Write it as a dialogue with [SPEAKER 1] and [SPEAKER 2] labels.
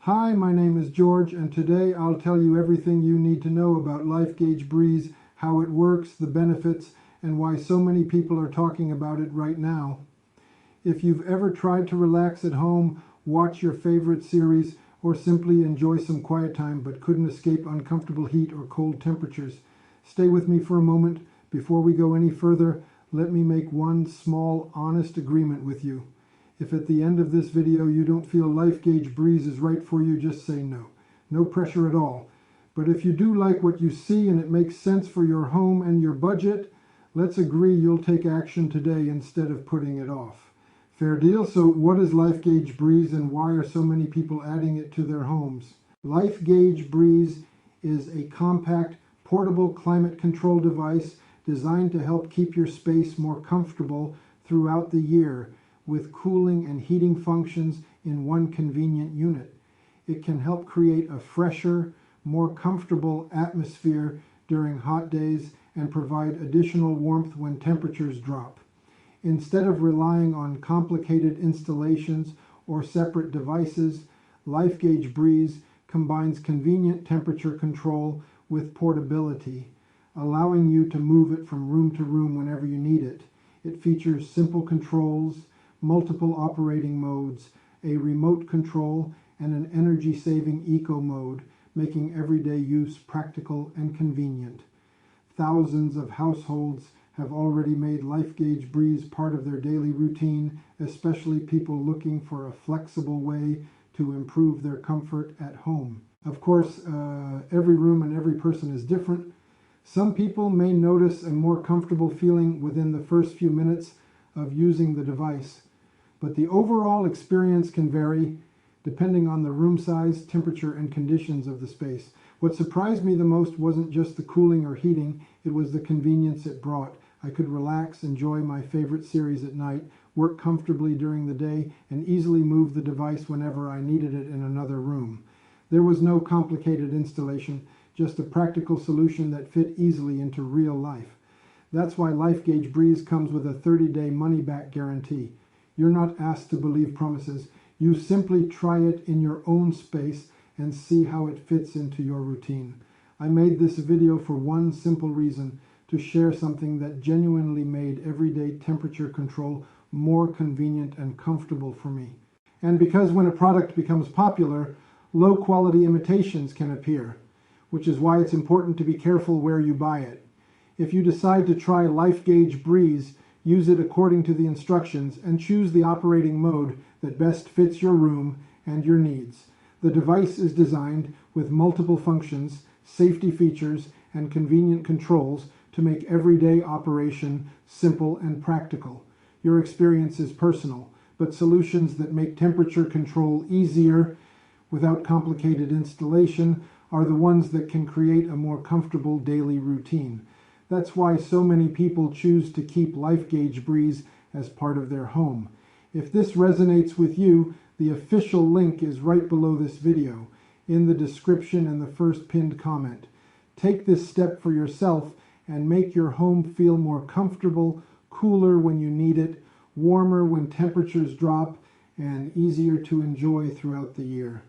[SPEAKER 1] Hi, my name is George, and today I'll tell you everything you need to know about LifeGauge Breeze, how it works, the benefits, and why so many people are talking about it right now. If you've ever tried to relax at home, watch your favorite series, or simply enjoy some quiet time but couldn't escape uncomfortable heat or cold temperatures, stay with me for a moment. Before we go any further, let me make one small, honest agreement with you. If at the end of this video you don't feel LifeGauge Breeze is right for you, just say no. No pressure at all. But if you do like what you see and it makes sense for your home and your budget, let's agree you'll take action today instead of putting it off. Fair deal? So what is LifeGauge Breeze and why are so many people adding it to their homes? LifeGauge Breeze is a compact, portable climate control device designed to help keep your space more comfortable throughout the year, with cooling and heating functions in one convenient unit. It can help create a fresher, more comfortable atmosphere during hot days and provide additional warmth when temperatures drop. Instead of relying on complicated installations or separate devices, LifeGauge Breeze combines convenient temperature control with portability, allowing you to move it from room to room whenever you need it. It features simple controls, multiple operating modes, a remote control, and an energy-saving eco mode, making everyday use practical and convenient. Thousands of households have already made LifeGauge Breeze part of their daily routine, especially people looking for a flexible way to improve their comfort at home. Of course, every room and every person is different. Some people may notice a more comfortable feeling within the first few minutes of using the device, but the overall experience can vary depending on the room size, temperature, and conditions of the space. What surprised me the most wasn't just the cooling or heating, it was the convenience it brought. I could relax, enjoy my favorite series at night, work comfortably during the day, and easily move the device whenever I needed it in another room. There was no complicated installation, just a practical solution that fit easily into real life. That's why LifeGauge Breeze comes with a 30-day money-back guarantee. You're not asked to believe promises. You simply try it in your own space and see how it fits into your routine. I made this video for one simple reason: to share something that genuinely made everyday temperature control more convenient and comfortable for me. And because when a product becomes popular, low-quality imitations can appear, which is why it's important to be careful where you buy it. If you decide to try LifeGauge Breeze, use it according to the instructions and choose the operating mode that best fits your room and your needs. The device is designed with multiple functions, safety features, and convenient controls to make everyday operation simple and practical. Your experience is personal, but solutions that make temperature control easier without complicated installation are the ones that can create a more comfortable daily routine. That's why so many people choose to keep LifeGauge Breeze as part of their home. If this resonates with you, the official link is right below this video, in the description and the first pinned comment. Take this step for yourself and make your home feel more comfortable, cooler when you need it, warmer when temperatures drop, and easier to enjoy throughout the year.